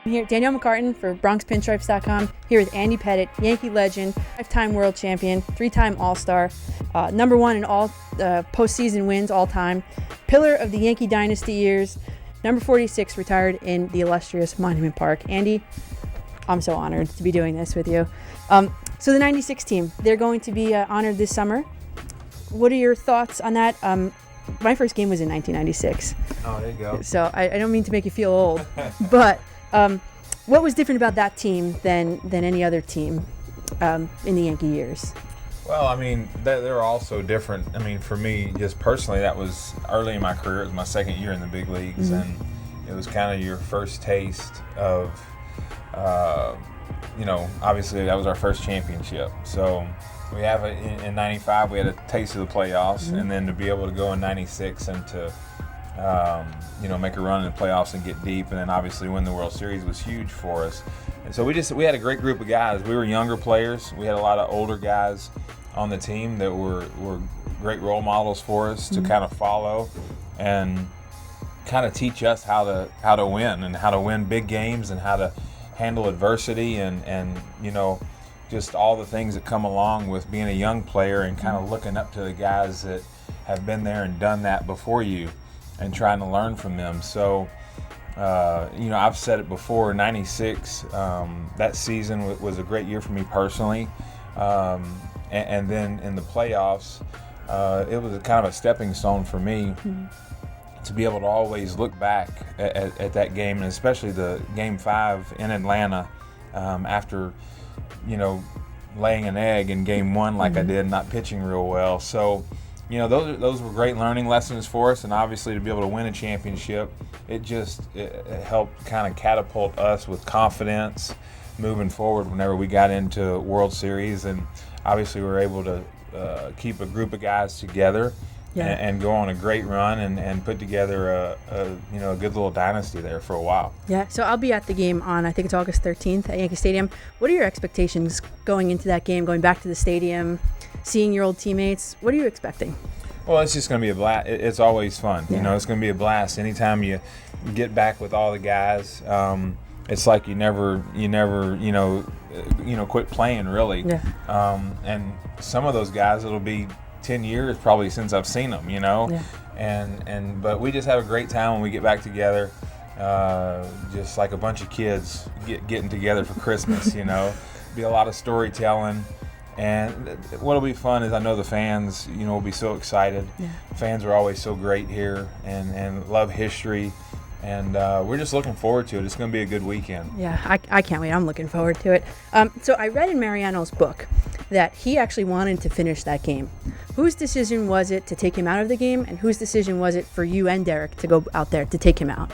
I'm here, Danielle McCartan for BronxPinstripes.com, here with Andy Pettitte, Yankee legend, 5-time world champion, 3-time All-Star, number one in all postseason wins all time, pillar of the Yankee dynasty years, number 46, retired in the illustrious Monument Park. Andy, I'm so honored to be doing this with you. So the 96 team, they're going to be honored this summer. What are your thoughts on that? My first game was in 1996. Oh, there you go. So I don't mean to make you feel old, but what was different about that team than any other team in the Yankee years? Well, I mean, they're all so different. I mean, for me, just personally, that was early in my career. It was my second year in the big leagues, and it was kind of your first taste of, obviously that was our first championship. So we have it in 95, we had a taste of the playoffs, and then to be able to go in 96 and to make a run in the playoffs and get deep, and then obviously win the World Series was huge for us. And so we had a great group of guys. We were younger players. We had a lot of older guys on the team that were great role models for us to kind of follow and kind of teach us how to win and how to win big games and how to handle adversity and just all the things that come along with being a young player and kind of looking up to the guys that have been there and done that before you and trying to learn from them. So, I've said it before, 96, that season was a great year for me personally. And then in the playoffs, it was kind of a stepping stone for me to be able to always look back at that game, and especially the Game 5 in Atlanta after, laying an egg in Game 1 like I did, not pitching real well. So, those were great learning lessons for us, and obviously to be able to win a championship, it helped kind of catapult us with confidence moving forward whenever we got into World Series, and obviously we were able to keep a group of guys together and go on a great run and put together a good little dynasty there for a while. Yeah, so I'll be at the game on, I think it's August 13th at Yankee Stadium. What are your expectations going into that game, going back to the stadium, seeing your old teammates? What are you expecting? Well, it's just going to be a blast. It's always fun. Yeah. It's going to be a blast. Anytime you get back with all the guys, it's like you never quit playing, really. Yeah. And some of those guys, it'll be 10 years probably since I've seen them, Yeah. But we just have a great time when we get back together, just like a bunch of kids getting together for Christmas, Be a lot of storytelling. And what'll be fun is I know the fans, will be so excited. Yeah. Fans are always so great here and love history. And we're just looking forward to it. It's going to be a good weekend. Yeah, I can't wait. I'm looking forward to it. So I read in Mariano's book that he actually wanted to finish that game. Whose decision was it to take him out of the game, and whose decision was it for you and Derek to go out there to take him out?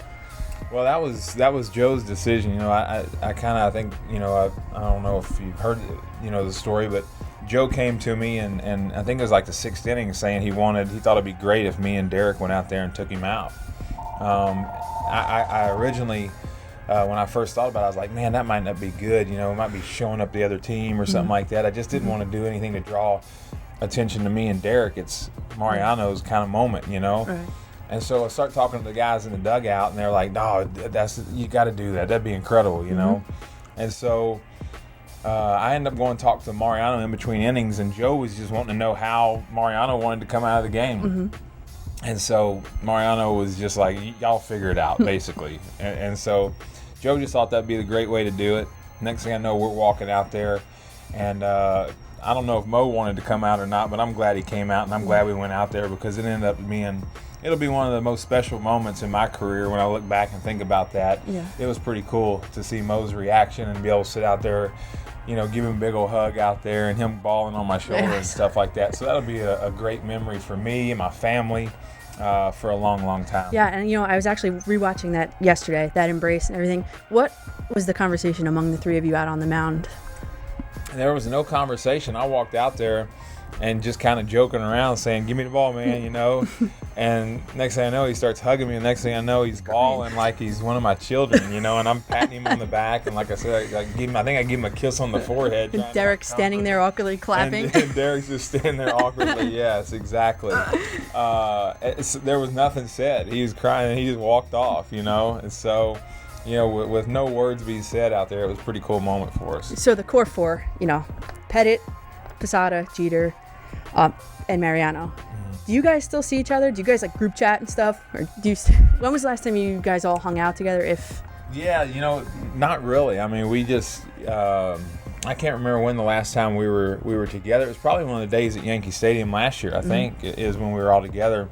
Well, that was Joe's decision. I think, I don't know if you've heard, the story, but Joe came to me and I think it was like the 6th inning saying he thought it'd be great if me and Derek went out there and took him out. I originally, when I first thought about it, I was like, man, that might not be good. It might be showing up the other team or something like that. I just didn't want to do anything to draw attention to me and Derek. It's Mariano's kind of moment, Right. And so I start talking to the guys in the dugout, and they're like, no, you got to do that. That'd be incredible, And so I ended up going to talk to Mariano in between innings, and Joe was just wanting to know how Mariano wanted to come out of the game. And so Mariano was just like, y'all figure it out, basically. and so Joe just thought that'd be the great way to do it. Next thing I know, we're walking out there, and I don't know if Mo wanted to come out or not, but I'm glad he came out, and I'm glad we went out there because it ended up it'll be one of the most special moments in my career when I look back and think about that. Yeah. It was pretty cool to see Mo's reaction and be able to sit out there, give him a big old hug out there and him bawling on my shoulder and stuff like that. So that'll be a great memory for me and my family for a long, long time. Yeah, and I was actually rewatching that yesterday, that embrace and everything. What was the conversation among the three of you out on the mound? There was no conversation. I walked out there and just kind of joking around saying, give me the ball, man, And next thing I know, he starts hugging me. And next thing I know, he's bawling like he's one of my children, and I'm patting him on the back. And like I said, I think I gave him a kiss on the forehead. And Derek's standing there awkwardly clapping. And Derek's just standing there awkwardly. Yes, exactly. There was nothing said. He was crying and he just walked off, And so, with no words being said out there, it was a pretty cool moment for us. So the core four, Pettitte, Posada, Jeter, and Mariano. Do you guys still see each other? Do you guys group chat and stuff? Or when was the last time you guys all hung out together? Yeah, not really. I mean, we just I can't remember when the last time we were together. It was probably one of the days at Yankee Stadium last year, I think, is when we were all together.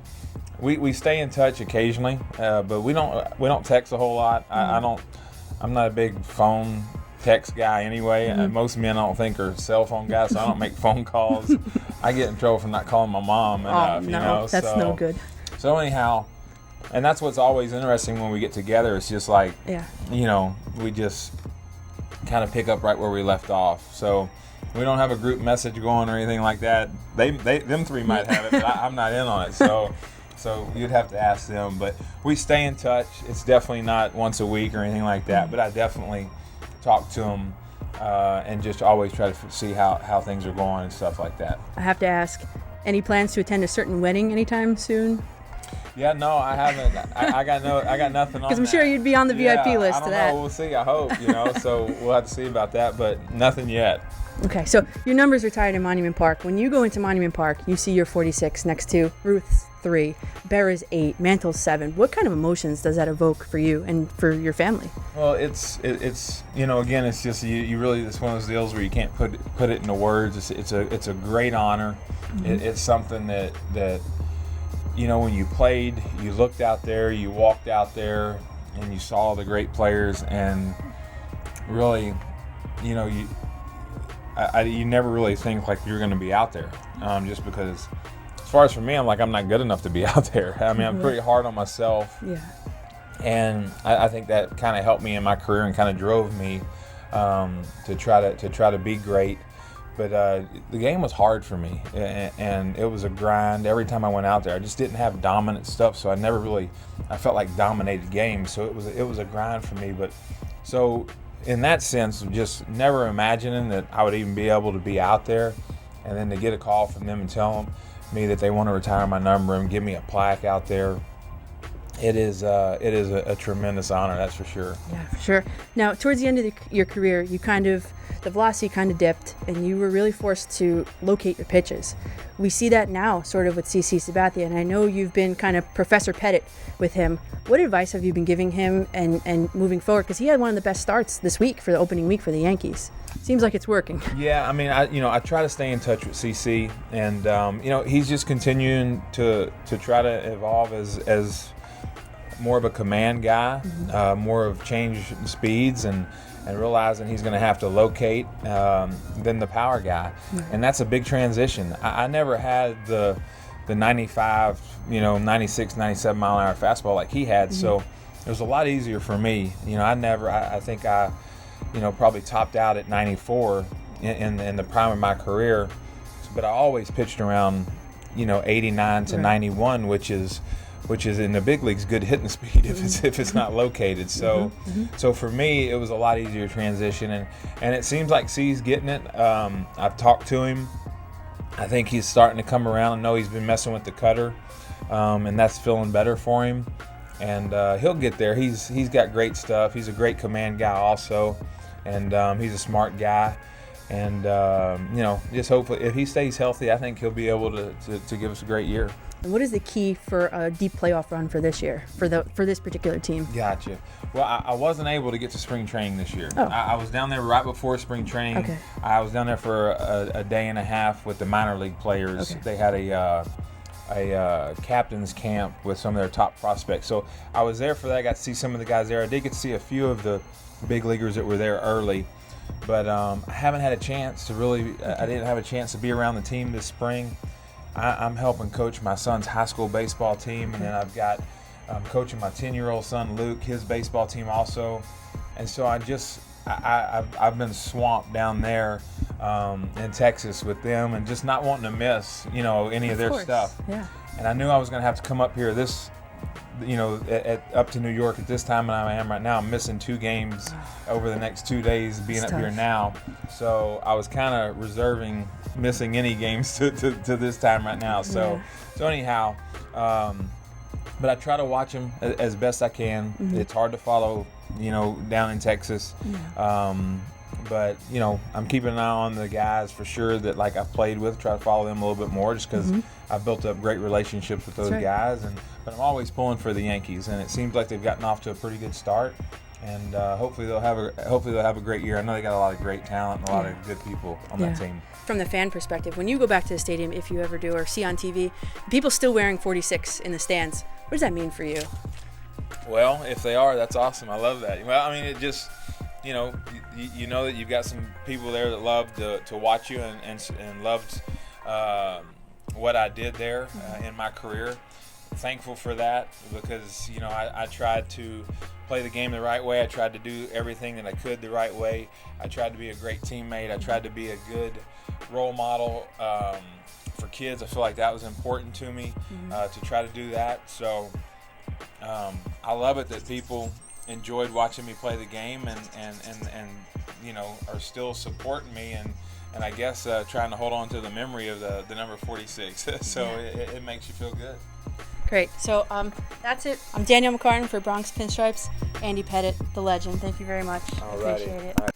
We stay in touch occasionally, but we don't text a whole lot. I'm not a big phone text guy anyway. Most men I don't think are cell phone guys, so I don't make phone calls. I get in trouble for not calling my mom enough. That's no good. So anyhow, and that's what's always interesting when we get together. It's just like, we just kind of pick up right where we left off. So we don't have a group message going or anything like that. Them three might have it, but I'm not in on it. So you'd have to ask them. But we stay in touch. It's definitely not once a week or anything like that. But I definitely talk to them and just always try to see how things are going and stuff like that. I have to ask, any plans to attend a certain wedding anytime soon? Yeah, no, I haven't. I got nothing on. Because I'm sure you'd be on the VIP list I don't to that. know. We'll see. I hope. So we'll have to see about that, but nothing yet. Okay, so your number's retired in Monument Park. When you go into Monument Park, you see your 46 next to Ruth's 3, Berra's 8, Mantle's 7. What kind of emotions does that evoke for you and for your family? Well, it's again, it's just you really, it's one of those deals where you can't put it into words. It's a great honor. It's something that when you played, you looked out there, you walked out there, and you saw the great players, and really, you never really think like you're going to be out there, just because. As far as for me, I'm not good enough to be out there. I mean, I'm pretty hard on myself. Yeah. And I think that kind of helped me in my career and kind of drove me to try to be great. But the game was hard for me, and it was a grind. Every time I went out there, I just didn't have dominant stuff, so I felt like dominated games. So it was a grind for me. But so in that sense, just never imagining that I would even be able to be out there, and then to get a call from them and tell me that they want to retire my number and give me a plaque out there. It is a tremendous honor, that's for sure. Yeah, for sure. Now, towards the end of your career, the velocity kind of dipped, and you were really forced to locate your pitches. We see that now, sort of with CC Sabathia, and I know you've been kind of Professor Pettitte with him. What advice have you been giving him and moving forward? Because he had one of the best starts this week for the opening week for the Yankees. Seems like it's working. Yeah, I mean, I try to stay in touch with CC, and he's just continuing to try to evolve as more of a command guy, more of change speeds, and realizing he's going to have to locate than the power guy, and that's a big transition. I never had the 95, 96, 97 mile an hour fastball like he had, so it was a lot easier for me. I think I probably topped out at 94 in the prime of my career, but I always pitched around 89 to 91, which is in the big leagues good hitting speed if it's not located. So so for me it was a lot easier transition, and it seems like C's getting it. I've talked to him. I think he's starting to come around. I know he's been messing with the cutter, and that's feeling better for him. And he'll get there. He's got great stuff. He's a great command guy also, and he's a smart guy. And just hopefully if he stays healthy, I think he'll be able to give us a great year. And what is the key for a deep playoff run for this year, for this particular team? Gotcha. Well, I wasn't able to get to spring training this year. Oh. I was down there right before spring training. Okay. I was down there for a day and a half with the minor league players. Okay. They had a captain's camp with some of their top prospects. So I was there for that. I got to see some of the guys there. I did get to see a few of the big leaguers that were there early. But I haven't had a chance to really I didn't have a chance to be around the team this spring. I'm helping coach my son's high school baseball team, and then I'm coaching my 10-year-old son Luke, his baseball team also. And so I've been swamped down there in Texas with them, and just not wanting to miss any of their stuff. Yeah. And I knew I was going to have to come up here up to New York at this time, and I am right now. I'm missing 2 games over the next 2 days being up here now. So I was kind of reserving missing any games to this time right now. So anyhow, but I try to watch them as best I can. It's hard to follow down in Texas. But I'm keeping an eye on the guys for sure that like I've played with. Try to follow them a little bit more, just because I've built up great relationships with those guys. But I'm always pulling for the Yankees, and it seems like they've gotten off to a pretty good start. And hopefully they'll have a great year. I know they got a lot of great talent and a lot of good people on that team. From the fan perspective, when you go back to the stadium, if you ever do, or see on TV, people still wearing 46 in the stands, what does that mean for you? Well, if they are, that's awesome. I love that. Well, I mean, it just, you know that you've got some people there that love to watch you and loved what I did there in my career. Thankful for that, because I tried to play the game the right way. I tried to do everything that I could the right way. I tried to be a great teammate. I tried to be a good role model for kids. I feel like that was important to me to try to do that. So I love it that people enjoyed watching me play the game and are still supporting me and I guess trying to hold on to the memory of the number 46. So it makes you feel good. Great. So that's it. I'm Danielle McCartan for Bronx Pinstripes. Andy Pettitte, the legend. Thank you very much. All righty. Appreciate it.